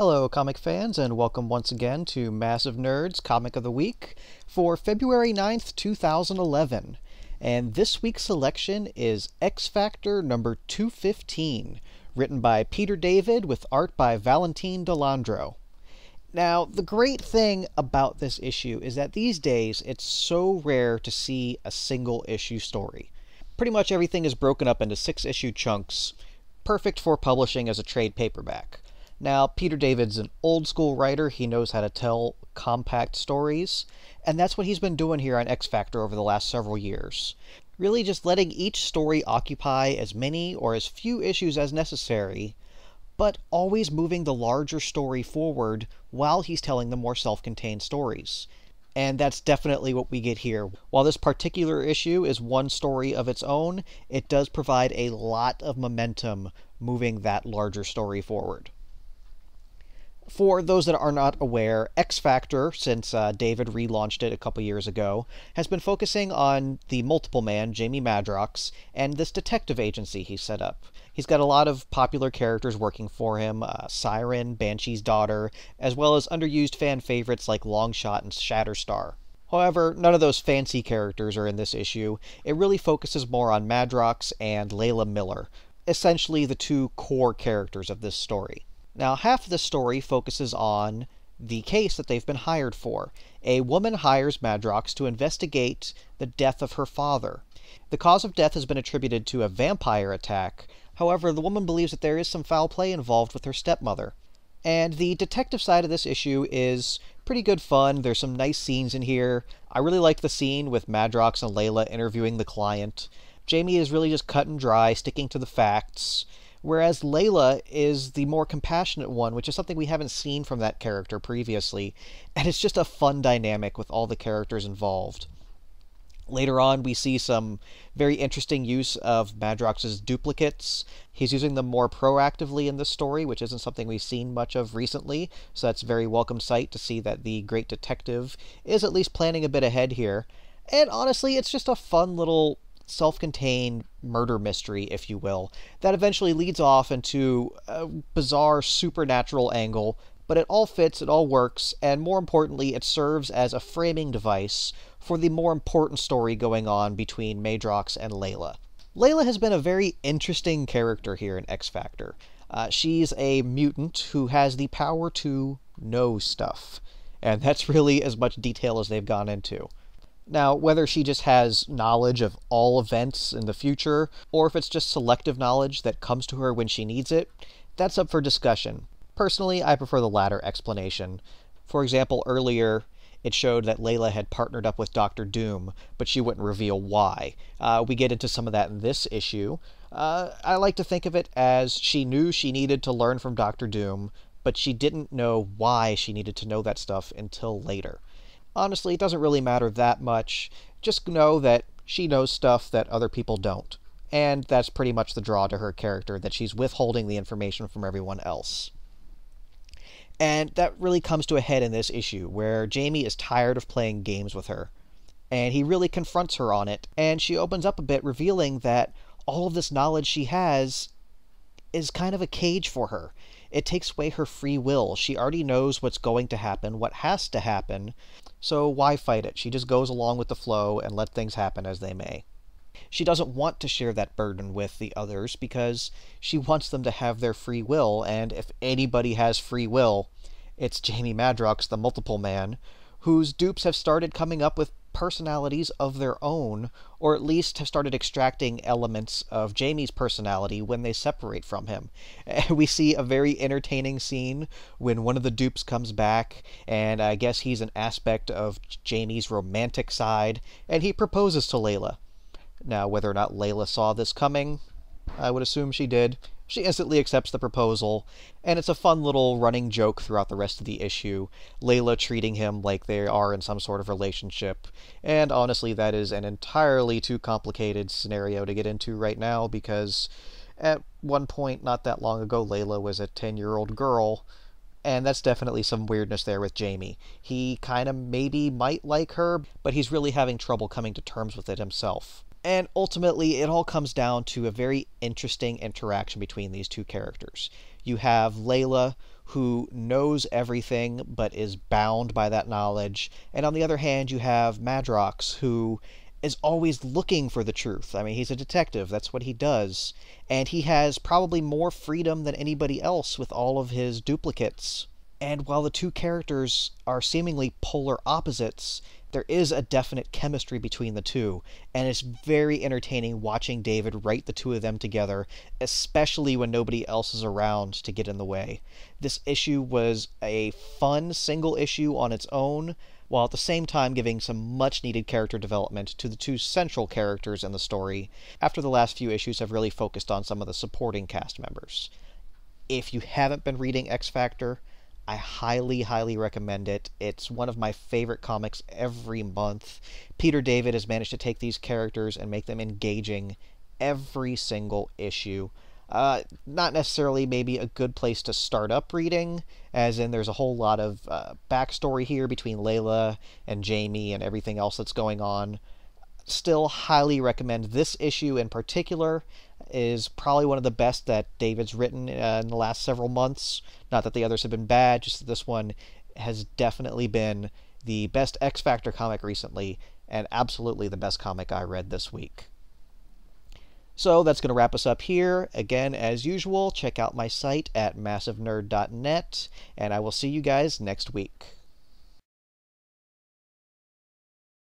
Hello, comic fans, and welcome once again to Massive Nerds Comic of the Week for February 9th, 2011. And this week's selection is X Factor number 215, written by Peter David with art by Valentine de Landro. Now, the great thing about this issue is that these days it's so rare to see a single issue story. Pretty much everything is broken up into 6-issue chunks, perfect for publishing as a trade paperback. Now, Peter David's an old-school writer. He knows how to tell compact stories, and that's what he's been doing here on X Factor over the last several years. Really just letting each story occupy as many or as few issues as necessary, but always moving the larger story forward while he's telling the more self-contained stories. And that's definitely what we get here. While this particular issue is one story of its own, it does provide a lot of momentum moving that larger story forward. For those that are not aware, X Factor, since David relaunched it a couple years ago, has been focusing on the multiple man, Jamie Madrox, and this detective agency he set up. He's got a lot of popular characters working for him, Siren, Banshee's daughter, as well as underused fan favorites like Longshot and Shatterstar. However, none of those fancy characters are in this issue. It really focuses more on Madrox and Layla Miller, essentially the two core characters of this story. Now, half of the story focuses on the case that they've been hired for. A woman hires Madrox to investigate the death of her father. The cause of death has been attributed to a vampire attack. However, the woman believes that there is some foul play involved with her stepmother. And the detective side of this issue is pretty good fun. There's some nice scenes in here. I really like the scene with Madrox and Layla interviewing the client. Jamie is really just cut and dry, sticking to the facts, whereas Layla is the more compassionate one, which is something we haven't seen from that character previously, and it's just a fun dynamic with all the characters involved. Later on, we see some very interesting use of Madrox's duplicates. He's using them more proactively in this story, which isn't something we've seen much of recently, so that's a very welcome sight to see that the great detective is at least planning a bit ahead here. And honestly, it's just a fun little self-contained murder mystery, if you will, that eventually leads off into a bizarre supernatural angle, but it all fits, it all works, and more importantly, it serves as a framing device for the more important story going on between Madrox and Layla. Layla has been a very interesting character here in X Factor. She's a mutant who has the power to know stuff, and that's really as much detail as they've gone into. Now, whether she just has knowledge of all events in the future, or if it's just selective knowledge that comes to her when she needs it, that's up for discussion. Personally, I prefer the latter explanation. For example, earlier, it showed that Layla had partnered up with Dr. Doom, but she wouldn't reveal why. We get into some of that in this issue. I like to think of it as she knew she needed to learn from Dr. Doom, but she didn't know why she needed to know that stuff until later. Honestly, it doesn't really matter that much. Just know that she knows stuff that other people don't. And that's pretty much the draw to her character, that she's withholding the information from everyone else. And that really comes to a head in this issue, where Jamie is tired of playing games with her. And he really confronts her on it, and she opens up a bit, revealing that all of this knowledge she has is kind of a cage for her. It takes away her free will. She already knows what's going to happen, what has to happen, so why fight it? She just goes along with the flow and let things happen as they may. She doesn't want to share that burden with the others because she wants them to have their free will, and if anybody has free will, it's Jamie Madrox, the multiple man, whose dupes have started coming up with personalities of their own, or at least have started extracting elements of Jamie's personality when they separate from him. We see a very entertaining scene when one of the dupes comes back, and I guess he's an aspect of Jamie's romantic side, and he proposes to Layla. Now, whether or not Layla saw this coming, I would assume she did. She instantly accepts the proposal, and it's a fun little running joke throughout the rest of the issue, Layla treating him like they are in some sort of relationship. And honestly, that is an entirely too complicated scenario to get into right now, because at one point not that long ago, Layla was a 10-year-old girl, and that's definitely some weirdness there with Jamie. He kind of maybe might like her, but he's really having trouble coming to terms with it himself. And ultimately, it all comes down to a very interesting interaction between these two characters. You have Layla, who knows everything but is bound by that knowledge. And on the other hand, you have Madrox, who is always looking for the truth. I mean, he's a detective, that's what he does. And he has probably more freedom than anybody else with all of his duplicates. And while the two characters are seemingly polar opposites, there is a definite chemistry between the two, and it's very entertaining watching David write the two of them together, especially when nobody else is around to get in the way. This issue was a fun single issue on its own, while at the same time giving some much needed character development to the two central characters in the story, after the last few issues have really focused on some of the supporting cast members. If you haven't been reading X Factor, I highly, highly recommend it. It's one of my favorite comics every month. Peter David has managed to take these characters and make them engaging every single issue. Not necessarily maybe a good place to start up reading, as in there's a whole lot of backstory here between Layla and Jamie and everything else that's going on. Still highly recommend this issue in particular. Is probably one of the best that David's written in the last several months. Not that the others have been bad, just that this one has definitely been the best X Factor comic recently, and absolutely the best comic I read this week. So that's going to wrap us up here. Again, as usual, check out my site at massivenerd.net, and I will see you guys next week.